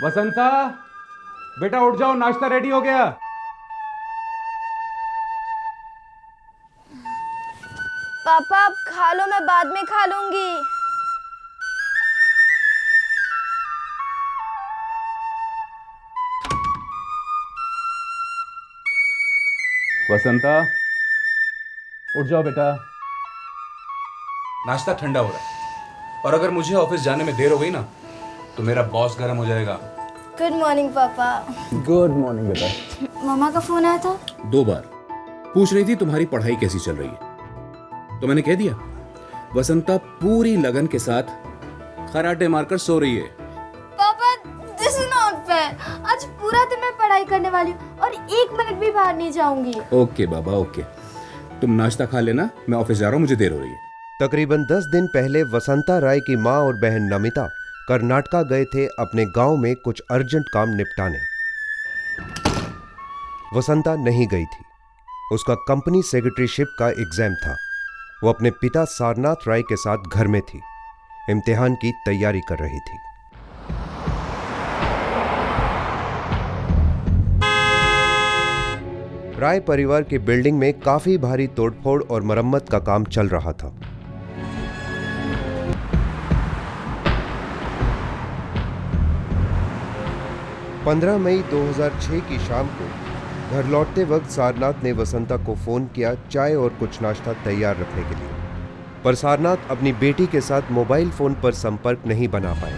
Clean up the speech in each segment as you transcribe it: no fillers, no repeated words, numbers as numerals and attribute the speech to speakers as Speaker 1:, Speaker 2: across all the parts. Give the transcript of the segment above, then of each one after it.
Speaker 1: वसंता, बेटा उठ जाओ, नाश्ता रेडी हो गया।
Speaker 2: पापा आप खा लो, मैं बाद में खा लूंगी।
Speaker 1: वसंता, उठ जाओ बेटा। नाश्ता ठंडा हो रहा है और अगर मुझे ऑफिस जाने में देर हो गई ना तो मेरा बॉस गर्म हो जाएगा।
Speaker 2: गुड मॉर्निंग पापा।
Speaker 1: गुड मॉर्निंग बेटा।
Speaker 2: मम्मा का फोन आया था?
Speaker 3: 2 बार पूछ रही थी तुम्हारी पढ़ाई कैसी चल रही है, तो मैंने कह दिया वसंता पूरी लगन के साथ खराटे मारकर सो रही है।
Speaker 2: पापा दिस इज नॉट फेयर। आज पूरा दिन मैं पढ़ाई करने वाली हूँ और 1 मिनट भी बाहर नहीं जाऊंगी।
Speaker 3: ओके बाबा ओके, तुम नाश्ता खा लेना, मैं ऑफिस जा रहा हूँ, मुझे देर हो रही है।
Speaker 4: तकरीबन 10 दिन पहले वसंता राय की मां और बहन नमिता कर्नाटका गए थे अपने गांव में कुछ अर्जेंट काम निपटाने। वसंता नहीं गई थी, उसका कंपनी सेक्रेटरीशिप का एग्जाम था। वो अपने पिता सारनाथ राय के साथ घर में थी, इम्तिहान की तैयारी कर रही थी। राय परिवार की बिल्डिंग में काफी भारी तोड़फोड़ और मरम्मत का काम चल रहा था। पंद्रह मई 2006 की शाम को घर लौटते वक्त सारनाथ ने वसंता को फोन किया चाय और कुछ नाश्ता तैयार रखने के लिए, पर सारनाथ अपनी बेटी के साथ मोबाइल फोन पर संपर्क नहीं बना पाए।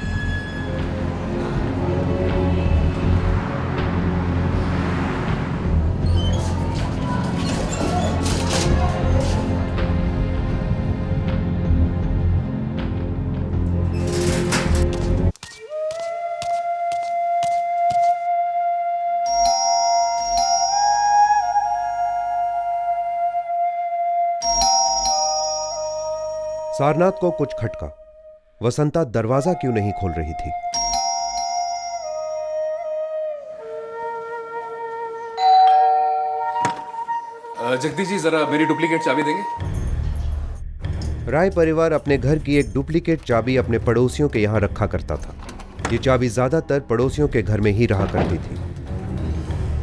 Speaker 4: सारनाथ को कुछ खटका, वसंता दरवाजा क्यों नहीं खोल रही थी।
Speaker 3: जगदीश जी जरा मेरी डुप्लीकेट चाबी देंगे।
Speaker 4: राय परिवार अपने घर की एक डुप्लीकेट चाबी अपने पड़ोसियों के यहां रखा करता था। ये चाबी ज्यादातर पड़ोसियों के घर में ही रहा करती थी।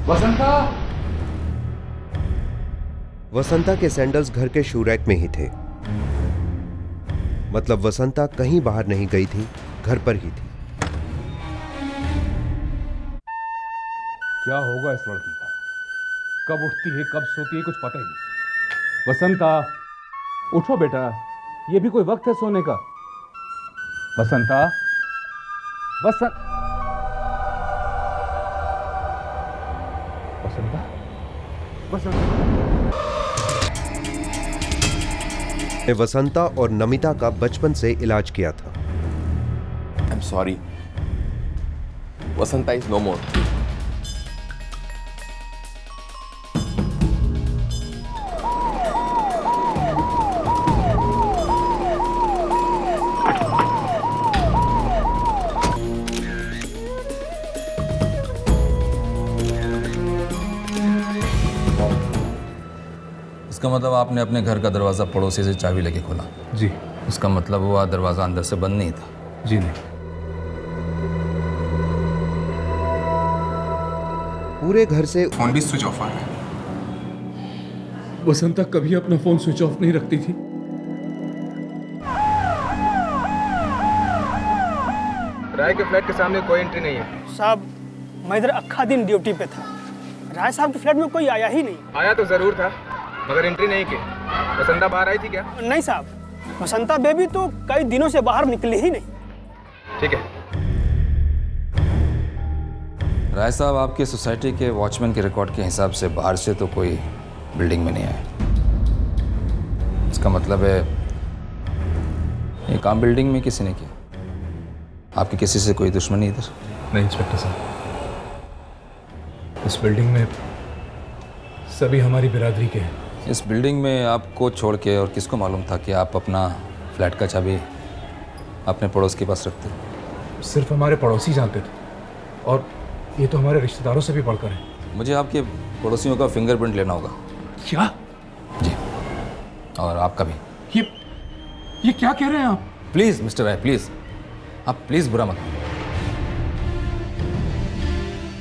Speaker 1: वसंता,
Speaker 4: वसंता के सैंडल्स घर के शू रैक में ही थे, मतलब वसंता कहीं बाहर नहीं गई थी, घर पर ही थी।
Speaker 1: क्या होगा इस लड़की का? कब उठती है कब सोती है कुछ पता ही नहीं। वसंता उठो बेटा, ये भी कोई वक्त है सोने का। वसंता, वसंता, वसंता।
Speaker 4: ने वसंता और नमिता का बचपन से इलाज किया था।
Speaker 5: I'm sorry. Vasanta is no more.
Speaker 6: इसका मतलब आपने अपने घर का दरवाज़ा पड़ोसी से चाबी लेके खोला?
Speaker 1: जी।
Speaker 6: उसका मतलब हुआ दरवाज़ा अंदर से बंद नहीं था?
Speaker 1: जी नहीं।
Speaker 4: पूरे घर से
Speaker 5: फोन भी स्विच ऑफ आ रहा है।
Speaker 1: वसंता कभी अपना फोन स्विच ऑफ नहीं रखती थी।
Speaker 7: राय के फ्लैट के सामने कोई एंट्री नहीं है।
Speaker 8: साहब मैं इधर अक्खा दिन ड्यूटी पे था, राय साहब के फ्लैट में कोई आया ही नहीं।
Speaker 7: आया तो जरूर था मगर एंट्री नहीं की। वसंता बाहर आई थी क्या?
Speaker 8: नहीं साहब, वसंता बेबी तो कई दिनों से बाहर निकली ही नहीं।
Speaker 7: ठीक है।
Speaker 6: राय साहब आपके सोसाइटी के वॉचमैन के रिकॉर्ड के हिसाब से बाहर से तो कोई बिल्डिंग में नहीं आया। इसका मतलब है ये काम बिल्डिंग में किसी ने किया। आपकी किसी से कोई दुश्मनी इधर?
Speaker 1: नहीं इंस्पेक्टर साहब, इस बिल्डिंग में सभी हमारी बिरादरी के हैं।
Speaker 6: इस बिल्डिंग में आपको छोड़ के और किसको मालूम था कि आप अपना फ्लैट का चाबी अपने पड़ोस के पास रखते?
Speaker 1: सिर्फ हमारे पड़ोसी जानते थे और ये तो हमारे रिश्तेदारों से भी बढ़कर है।
Speaker 6: मुझे आपके पड़ोसियों का फिंगरप्रिंट लेना होगा।
Speaker 1: क्या?
Speaker 6: जी, और आपका भी।
Speaker 1: ये क्या कह रहे हैं आप?
Speaker 6: प्लीज़ मिस्टर राय, प्लीज़, आप प्लीज़ बुरा मत मानिए।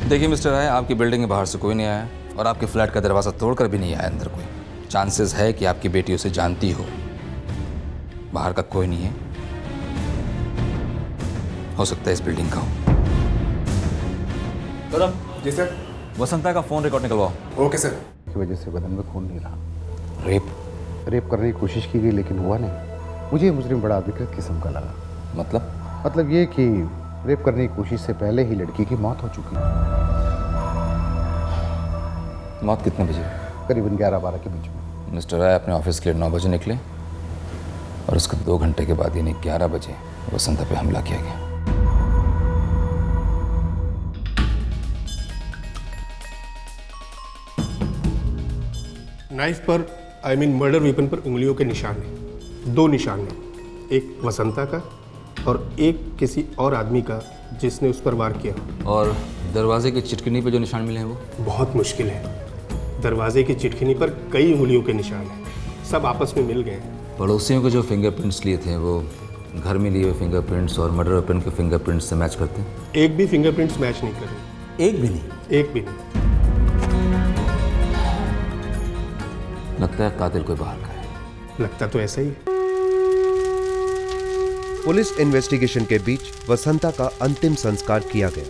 Speaker 6: देखिए मिस्टर राय, आपकी बिल्डिंग के बाहर से कोई नहीं आया और आपके फ्लैट का दरवाज़ा तोड़कर भी नहीं आया अंदर कोई। चांसेस है कि आपकी बेटी उसे जानती हो। बाहर का कोई नहीं है, हो सकता है इस बिल्डिंग का हो।
Speaker 5: जी सर।
Speaker 6: वसंता का फ़ोन रिकॉर्ड निकलवाओ।
Speaker 5: Okay sir.
Speaker 9: की वजह से बदन में खून नहीं रहा।
Speaker 6: रेप?
Speaker 9: रेप करने की कोशिश की गई लेकिन हुआ नहीं। मुझे ये मुजरिम बड़ा विकृत किस्म का लगा।
Speaker 6: मतलब
Speaker 9: ये कि रेप करने की कोशिश से पहले ही लड़की की मौत हो चुकी है।
Speaker 6: मौत कितने बजे?
Speaker 9: करीबन 11-12 के बीच में।
Speaker 6: मिस्टर राय अपने ऑफिस के लिए 9 बजे निकले और उसके 2 घंटे के बाद यानी 11 बजे वसंता पे हमला किया गया।
Speaker 10: नाइफ पर मर्डर वेपन पर उंगलियों के निशान हैं। 2 निशान हैं, एक वसंता का और एक किसी और आदमी का जिसने उस पर वार किया।
Speaker 6: और दरवाजे की चिटकनी पे जो निशान मिले हैं वो?
Speaker 10: बहुत मुश्किल है। दरवाजे की चिटखनी पर कई उंगलियों के निशान हैं, सब आपस में मिल गए हैं।
Speaker 6: पड़ोसियों के जो फिंगरप्रिंट्स लिए थे वो घर में लिए हुए फिंगरप्रिंट्स और मर्डर वेपन के फिंगरप्रिंट्स से मैच करते हैं?
Speaker 10: एक भी फिंगरप्रिंट्स मैच नहीं कर रहे।
Speaker 6: एक भी नहीं?
Speaker 10: एक भी नहीं।
Speaker 6: लगता है कातिल कोई बाहर का है।
Speaker 10: लगता तो ऐसा ही है।
Speaker 4: पुलिस इन्वेस्टिगेशन के बीच वसंता का अंतिम संस्कार किया गया।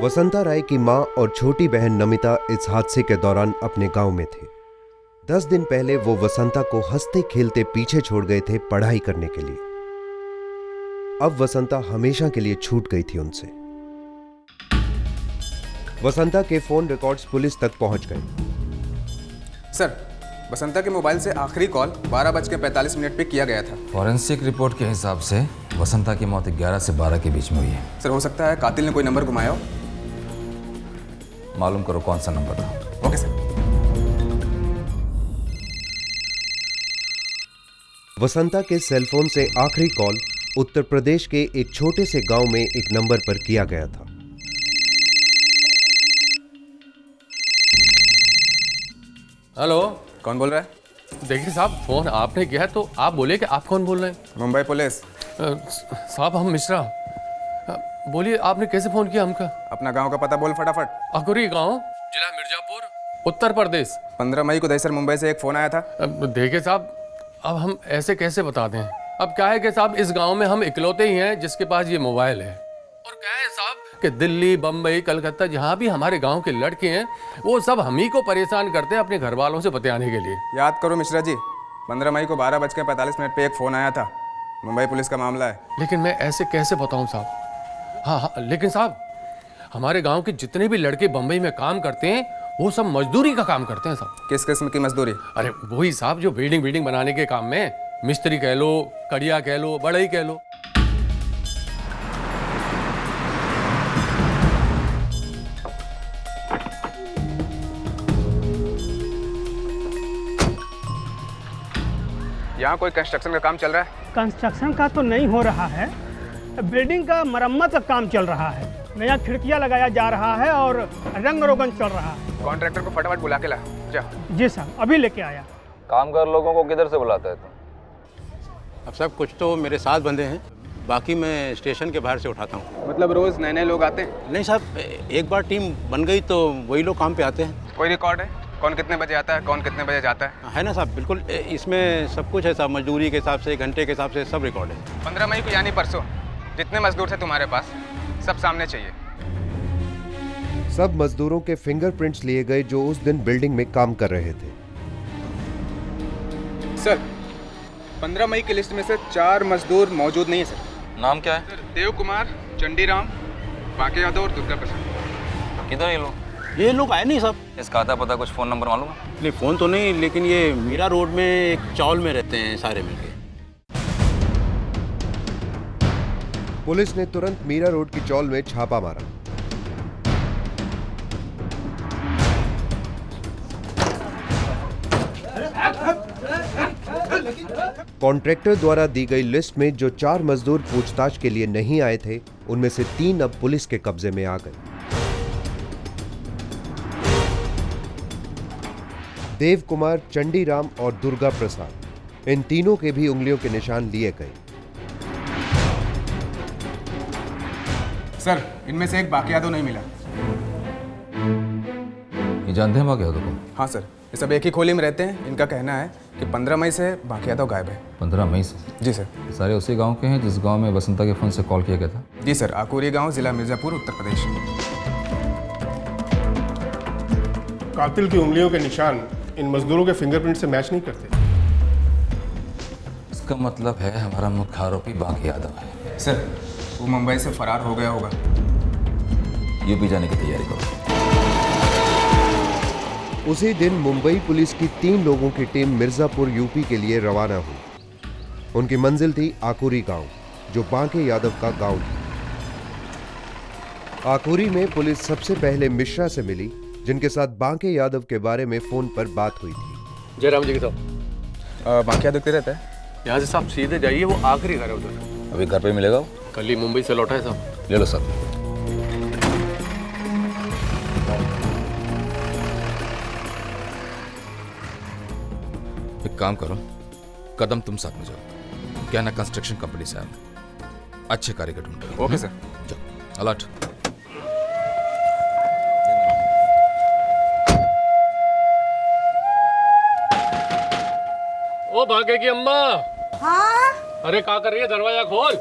Speaker 4: वसंता राय की मां और छोटी बहन नमिता इस हादसे के दौरान अपने गांव में थे। 10 दिन पहले वो वसंता को हंसते खेलते पीछे छोड़ गए थे पढ़ाई करने के लिए। अब वसंता हमेशा के लिए छूट गई थी उनसे। वसंता के फोन रिकॉर्ड्स पुलिस तक पहुंच गए।
Speaker 5: सर, वसंता के मोबाइल से आखिरी कॉल 12:45 पे किया गया था।
Speaker 6: फॉरेंसिक रिपोर्ट के हिसाब से वसंता की मौत 11 से 12 के बीच में हुई है।
Speaker 5: सर, हो सकता है कातिल ने कोई नंबर घुमाया हो।
Speaker 6: मालूम करो कौन सा नंबर था।
Speaker 5: Okay sir.
Speaker 4: वसंता के सेलफोन से आखिरी कॉल उत्तर प्रदेश के एक छोटे से गांव में एक नंबर पर किया गया था।
Speaker 11: हेलो,
Speaker 5: कौन बोल रहा है?
Speaker 11: देखिए साहब, फोन आपने किया है तो आप बोले कि आप कौन बोल रहे हैं?
Speaker 5: मुंबई पुलिस।
Speaker 11: साहब हम मिश्रा। बोलिए, आपने कैसे फोन किया हमका?
Speaker 5: अपना गांव का पता बोल फटाफट।
Speaker 11: अकुरी गांव, जिला मिर्जापुर, उत्तर प्रदेश।
Speaker 5: 15 मई को दहिसर मुंबई से एक फ़ोन आया था।
Speaker 11: देखिए साहब, अब हम ऐसे कैसे बता दें? अब क्या है कि साहब इस गांव में हम इकलौते ही हैं जिसके पास ये मोबाइल है। और क्या है साहब कि दिल्ली, बम्बई, कलकत्ता जहाँ भी हमारे गांव के लड़के हैं वो सब हम ही को परेशान करते हैं अपने घर वालों से बतियाने के लिए।
Speaker 5: याद करो मिश्रा जी, 15 मई को 12:45 पे एक फ़ोन आया था। मुंबई पुलिस का मामला है।
Speaker 11: लेकिन मैं ऐसे कैसे बताऊँ साहब? हाँ, लेकिन साहब हमारे गाँव के जितने भी लड़के बम्बई में काम करते हैं वो सब मजदूरी का काम करते हैं साहब।
Speaker 5: किस किस्म की मजदूरी?
Speaker 11: अरे वही साहब जो बिल्डिंग बनाने के काम में, मिस्त्री कह लो, कड़िया कह लो, बढ़ई कह लो।
Speaker 5: यहाँ कोई कंस्ट्रक्शन का काम चल रहा है?
Speaker 8: कंस्ट्रक्शन का तो नहीं हो रहा है, बिल्डिंग का मरम्मत का काम चल रहा है। नया खिड़कियां लगाया जा रहा है और रंग रोगन चल रहा है।
Speaker 5: कॉन्ट्रैक्टर को फटाफट बुला के ला। जा।
Speaker 8: जी साहब, अभी लेके आया।
Speaker 6: कामगार लोगों को किधर से बुलाता है तुम?
Speaker 12: अब सब कुछ तो मेरे साथ बंदे हैं, बाकी मैं स्टेशन के बाहर से उठाता हूँ।
Speaker 5: मतलब रोज नए नए लोग आते हैं?
Speaker 12: नहीं साहब, एक बार टीम बन गई तो वही लोग काम पे आते हैं।
Speaker 5: कोई रिकॉर्ड है? कौन कितने बजे आता है, कौन कितने बजे जाता
Speaker 12: है ना साहब, बिल्कुल। इसमें सब कुछ है साहब, मजदूरी के हिसाब से, घंटे के हिसाब से सब रिकॉर्ड है।
Speaker 5: 15 मई को यानी परसों जितने मजदूर थे तुम्हारे पास सब सामने चाहिए।
Speaker 4: सब मजदूरों के फिंगरप्रिंट्स लिए गए जो उस दिन बिल्डिंग में काम कर रहे थे।
Speaker 5: सर, 15 मई की लिस्ट में से 4 मजदूर मौजूद नहीं है सर।
Speaker 6: नाम क्या है?
Speaker 5: सर, देव कुमार, चंडीराम, बांके यादव और दुर्गा प्रसाद।
Speaker 6: किधर
Speaker 12: ये लोग आए नहीं साहब।
Speaker 6: इसका आता पता कुछ फ़ोन नंबर मालूम है?
Speaker 12: नहीं, फ़ोन तो नहीं, लेकिन ये मीरा रोड में एक चौल में रहते हैं सारे मिलके।
Speaker 4: पुलिस ने तुरंत मीरा रोड की चौल में छापा मारा। कॉन्ट्रैक्टर द्वारा दी गई लिस्ट में जो 4 मजदूर पूछताछ के लिए नहीं आए थे, उनमें से 3 अब पुलिस के कब्जे में आ गए। देव कुमार, चंडीराम और दुर्गा प्रसाद, इन तीनों के भी उंगलियों के निशान लिए गए।
Speaker 5: सर, इनमें से एक बाकी यादव नहीं मिला।
Speaker 6: ये जानते हैं बाकी यादव को?
Speaker 5: हाँ सर, ये सब एक ही खोली में रहते हैं। इनका कहना है कि 15 मई से बाकी यादव गायब है।
Speaker 6: 15 मई से?
Speaker 5: जी सर।
Speaker 6: ये सारे उसी गांव के हैं जिस गांव में वसंता के फोन से कॉल किया गया था?
Speaker 5: जी सर, आकुरी गांव, जिला मिर्जापुर, उत्तर प्रदेश।
Speaker 10: कातिल की उंगलियों के निशान इन मजदूरों के फिंगरप्रिंट से मैच नहीं करते।
Speaker 6: इसका मतलब है हमारा मुख्य आरोपी बाकी यादव है।
Speaker 5: सर, वो मुंबई से फरार हो गया होगा।
Speaker 6: यूपी जाने की तैयारी करो।
Speaker 4: उसी दिन मुंबई पुलिस की 3 लोगों की टीम मिर्जापुर यूपी के लिए रवाना हुई। उनकी मंजिल थी आकुरी गांव, जो बांके यादव का गांव था। आकुरी में पुलिस सबसे पहले मिश्रा से मिली, जिनके साथ बांके यादव के बारे में फोन पर बात हुई थी।
Speaker 11: जयराम जी के साहब।
Speaker 5: बांके यादव किधर रहता है?
Speaker 11: यहाँ से साहब सीधे जाइए, वो आखिरी घर है उधर।
Speaker 6: अभी घर पे मिलेगा वो?
Speaker 11: कल ही मुंबई से लौटा है साहब।
Speaker 6: ले लो साहब। एक काम करो, कदम तुम साथ में जाओ। क्या ना कंस्ट्रक्शन कंपनी से आए, अच्छे कारीगर ढूंढो।
Speaker 5: Okay sir.
Speaker 6: जाओ, अलर्ट।
Speaker 11: ओ भागे की अम्मा।
Speaker 2: हाँ?
Speaker 11: अरे क्या कर रही है, दरवाजा खोल।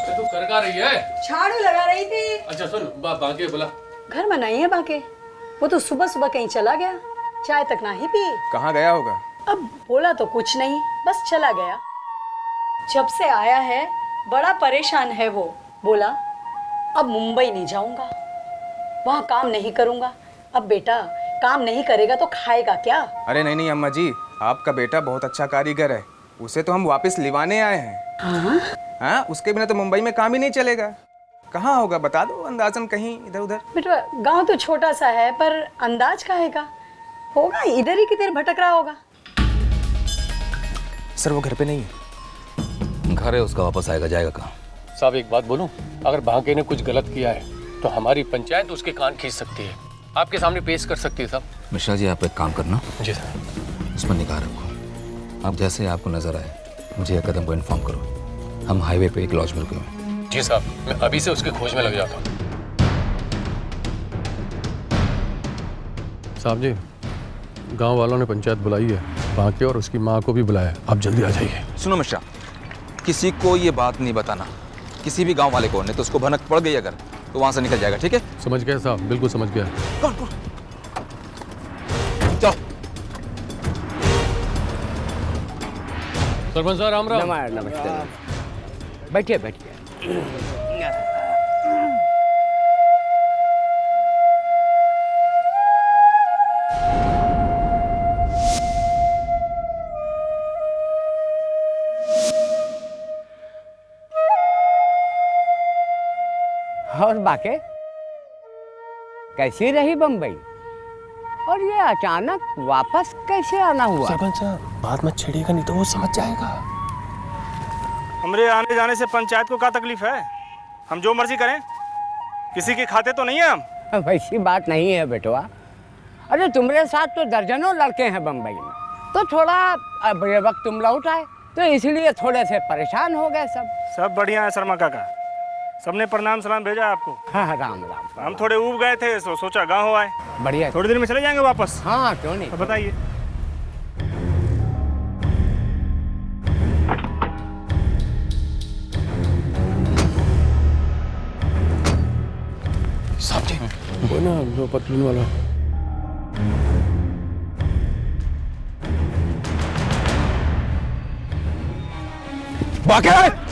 Speaker 11: तू कर क्या रही है?
Speaker 13: झाड़ू लगा रही थी।
Speaker 11: अच्छा सुन, बाके बुला।
Speaker 13: घर में नहीं है बाके, वो तो सुबह सुबह कहीं चला गया, चाय तक ना ही पी।
Speaker 5: कहाँ गया होगा?
Speaker 13: अब बोला तो कुछ नहीं, बस चला गया। जब से आया है बड़ा परेशान है वो। बोला अब मुंबई नहीं जाऊंगा, वहाँ काम नहीं करूंगा। अब बेटा काम नहीं करेगा तो खाएगा क्या?
Speaker 5: अरे नहीं नहीं अम्मा जी, आपका बेटा बहुत अच्छा कारीगर है, उसे तो हम वापस लिवाने आए हैं।
Speaker 13: हाँ?
Speaker 5: हाँ, उसके बिना तो मुंबई में काम ही नहीं चलेगा। कहाँ होगा बता दो, अंदाजन कहीं इधर उधर।
Speaker 13: बेटा गांव तो छोटा सा है, पर अंदाज काहेगा, होगा इधर ही किधर भटक रहा होगा।
Speaker 5: सर वो घर पे नहीं है।
Speaker 6: घर है उसका, वापस आएगा, जाएगा कहाँ?
Speaker 11: साहब एक बात बोलूं, अगर बाके ने कुछ गलत किया है तो हमारी पंचायत उसके कान खींच सकती है, आपके सामने पेश कर सकती है साहब।
Speaker 6: मिश्रा जी, आप एक काम करना।
Speaker 11: जी सर।
Speaker 6: उस पर निगाह रखो। आप जैसे ही आपको नजर आए मुझे यह कदम को इन्फॉर्म करो। हम हाईवे पे एक लॉज में रुके हैं।
Speaker 11: जी साहब, मैं अभी से उसकी खोज में लग जाता हूँ। साहब जी, गांव वालों ने पंचायत बुलाई है, बाके और उसकी माँ को भी बुलाया है, आप जल्दी आ जाइए।
Speaker 6: सुनो मिश्रा, किसी को ये बात नहीं बताना, किसी भी गांव वाले को, नहीं तो उसको भनक पड़ गई अगर तो वहां से निकल जाएगा, ठीक है?
Speaker 11: समझ गया साहब, बिल्कुल समझ गया।
Speaker 6: चलो।
Speaker 11: सरपंच साहब राम राम।
Speaker 14: नमस्ते। बैठिए बैठिए। और बाके कैसी रही बम्बई, और ये अचानक वापस कैसे आना हुआ?
Speaker 11: सरपंच साहब बात मत छेड़िएगा, नहीं तो वो समझ जाएगा।
Speaker 8: हमरे आने जाने से पंचायत को क्या तकलीफ है? हम जो मर्जी करें, किसी के खाते तो नहीं है हम।
Speaker 14: वैसी बात नहीं है बेटवा। अरे तुम्हारे साथ तो दर्जनों लड़के हैं बम्बई में, तो थोड़ा अब ये वक्त तुम लौट आए तो इसलिए थोड़े से परेशान हो गए सब।
Speaker 8: सब बढ़िया है शर्मा काका, सबने प्रणाम सलाम भेजा आपको।
Speaker 14: हाँ राम राम।
Speaker 8: हम थोड़े ऊब गए थे, सोचा गाँव आए।
Speaker 14: बढ़िया।
Speaker 8: थोड़ी देर में चले जाएंगे वापस।
Speaker 14: हाँ क्यों नहीं।
Speaker 8: तो बताइए।
Speaker 11: साहब जी वो ना वो पतलून वाला।
Speaker 6: बाके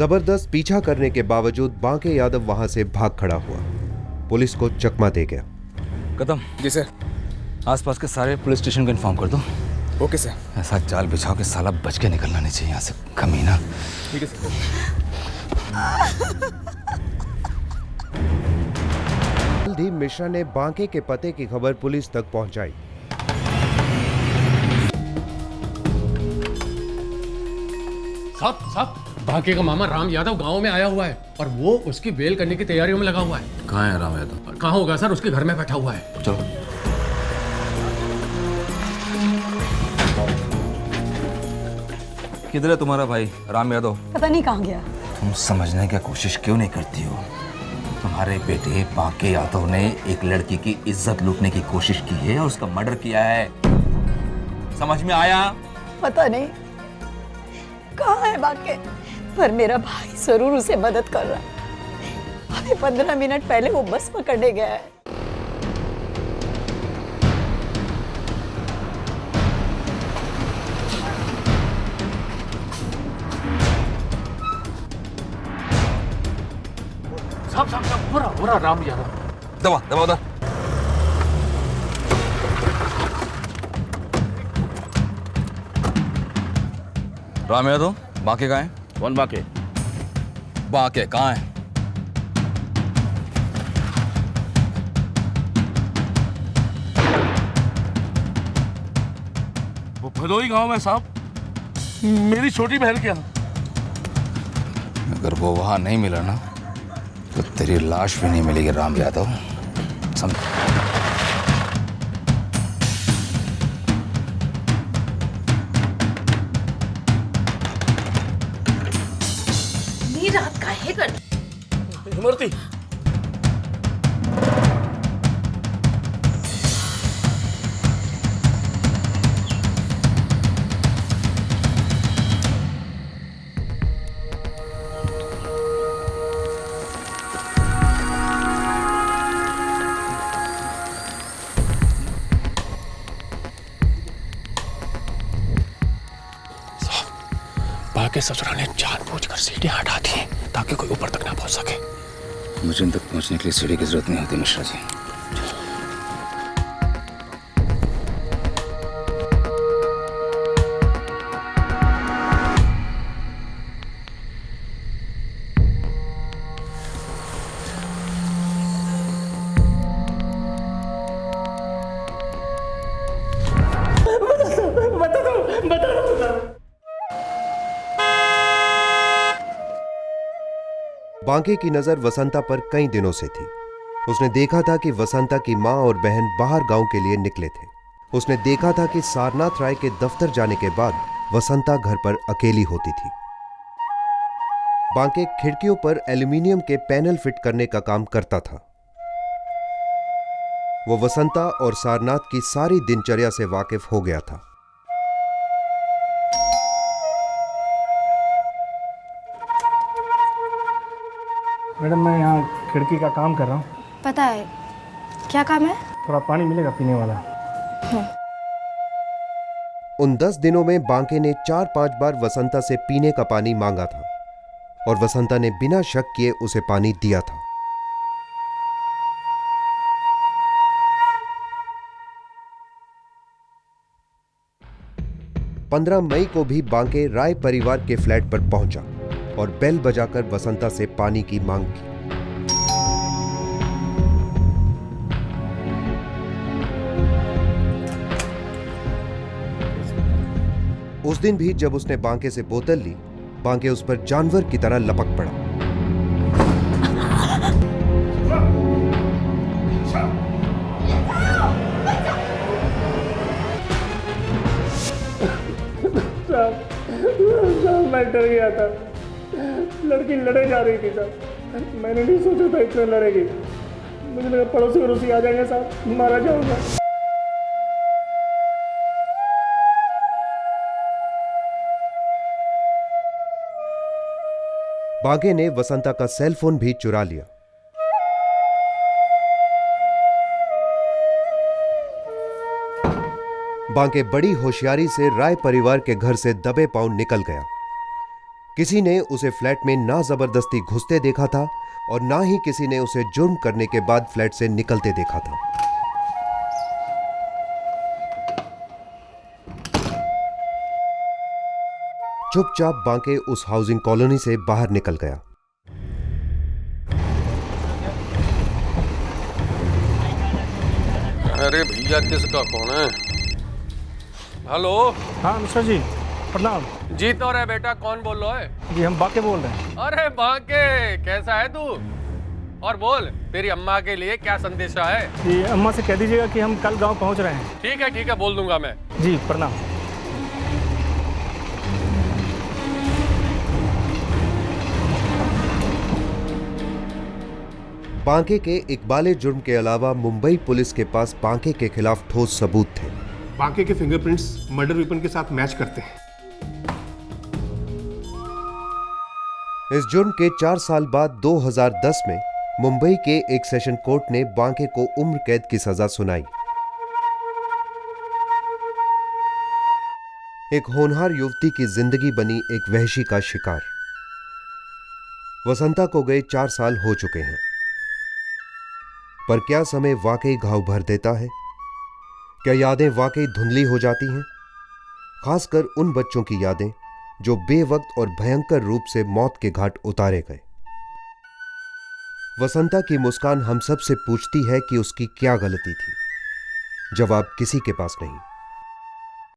Speaker 4: जबरदस्त पीछा करने के बावजूद बांके यादव वहां से भाग खड़ा हुआ। पुलिस को चकमा दे गया।
Speaker 6: कदम।
Speaker 5: जी सर।
Speaker 6: आसपास के सारे पुलिस स्टेशन को इन्फॉर्म कर दो।
Speaker 5: Okay sir.
Speaker 6: ऐसा जाल बिछाओ कि साला बच के निकलना नहीं चाहिए यहाँ से, कमीना।
Speaker 5: ठीक है सर।
Speaker 4: जल्द ही मिश्रा ने बांके के पते की खबर पुलिस तक पहुंचाई।
Speaker 11: साहब बाकी का मामा राम यादव गांव में आया हुआ है और वो उसकी बेल करने की तैयारियों में लगा हुआ है।
Speaker 6: कहाँ है राम यादव?
Speaker 11: कहाँ होगा सर, उसके घर में बैठा हुआ है।
Speaker 6: चलो। किधर है तुम्हारा भाई राम यादव?
Speaker 13: पता नहीं कहाँ गया।
Speaker 6: तुम समझने की कोशिश क्यों नहीं करती हो? तुम्हारे बेटे बांके यादव ने एक लड़की की इज्जत लूटने की कोशिश की है और उसका मर्डर किया है। समझ में आया?
Speaker 13: पता नहीं कहाँ है बाके, पर मेरा भाई जरूर उसे मदद कर रहा है। अभी 15 मिनट पहले वो बस पकड़ने गया है।
Speaker 11: साहब पूरा राम यादव।
Speaker 6: दबा उधर। राम यादव बांके कहाँ है?
Speaker 15: कौन बांके?
Speaker 6: बांके कहाँ है?
Speaker 15: वो भदोई गांव में साहब, मेरी छोटी बहन के यहाँ।
Speaker 6: अगर वो वहां नहीं मिला ना तो तेरी लाश भी नहीं मिलेगी राम यादव, समझ?
Speaker 16: रात का है कर
Speaker 15: इमरती।
Speaker 11: बाकी ससुरा ने जानबूझकर सीढ़ियां हटा दी ताकि कोई ऊपर तक ना पहुंच सके।
Speaker 6: मुझे इन तक पहुंचने के लिए सीढ़ी की जरूरत नहीं होती मिश्रा जी।
Speaker 4: बांके की नजर वसंता पर कई दिनों से थी। उसने देखा था कि वसंता की मां और बहन बाहर गांव के लिए निकले थे। उसने देखा था कि सारनाथ राय के दफ्तर जाने के बाद वसंता घर पर अकेली होती थी। बांके खिड़कियों पर एल्यूमिनियम के पैनल फिट करने का काम करता था। वो वसंता और सारनाथ की सारी दिनचर्या से वाकिफ हो गया था।
Speaker 8: मैडम मैं यहाँ खिड़की का काम कर रहा हूँ।
Speaker 2: पता है क्या काम है?
Speaker 8: थोड़ा पानी मिलेगा पीने वाला।
Speaker 4: उन 10 दिनों में बांके ने 4-5 बार वसंता से पीने का पानी मांगा था और वसंता ने बिना शक किए उसे पानी दिया था। पंद्रह मई को भी बांके राय परिवार के फ्लैट पर पहुंचा और बेल बजाकर वसंता से पानी की मांग की। उस दिन भी जब उसने बांके से बोतल ली, बांके उस पर जानवर की तरह लपक पड़ा।
Speaker 8: मैं डर गया था। लड़की लड़े जा रही थी साहब। मैंने नहीं सोचा था इतना लड़ेगी। मुझे लगा पड़ोसी आ जाएंगे साहब, मारा जाऊंगा।
Speaker 4: बांके ने वसंता का सेल फोन भी चुरा लिया। बांके बड़ी होशियारी से राय परिवार के घर से दबे पांव निकल गया। किसी ने उसे फ्लैट में ना जबरदस्ती घुसते देखा था और ना ही किसी ने उसे जुर्म करने के बाद फ्लैट से निकलते देखा था। चुपचाप बांके उस हाउसिंग कॉलोनी से बाहर निकल गया।
Speaker 11: अरे भैया किसका फोन है? हेलो।
Speaker 8: हाँ मिश्रा जी प्रणाम।
Speaker 11: जी तो रे बेटा, कौन बोल रहा है?
Speaker 8: जी हम बाके बोल रहे हैं।
Speaker 11: अरे बाके, कैसा है तू? और बोल, तेरी अम्मा के लिए क्या संदेशा है?
Speaker 8: जी अम्मा से कह दीजिएगा कि हम कल गांव पहुंच रहे हैं।
Speaker 11: ठीक है बोल दूंगा मैं।
Speaker 8: जी प्रणाम।
Speaker 4: बांके के इकबाले जुर्म के अलावा मुंबई पुलिस के पास बांके के खिलाफ ठोस सबूत थे।
Speaker 10: बांके के फिंगरप्रिंट्स मर्डर वेपन के साथ मैच करते हैं।
Speaker 4: इस जुर्म के 4 साल बाद 2010 में मुंबई के एक सेशन कोर्ट ने बांके को उम्र कैद की सजा सुनाई। एक होनहार युवती की जिंदगी बनी एक वहशी का शिकार। वसंता को गए 4 साल हो चुके हैं, पर क्या समय वाकई घाव भर देता है? क्या यादें वाकई धुंधली हो जाती हैं? खासकर उन बच्चों की यादें जो बेवक्त और भयंकर रूप से मौत के घाट उतारे गए। वसंता की मुस्कान हम सब से पूछती है कि उसकी क्या गलती थी। जवाब किसी के पास नहीं।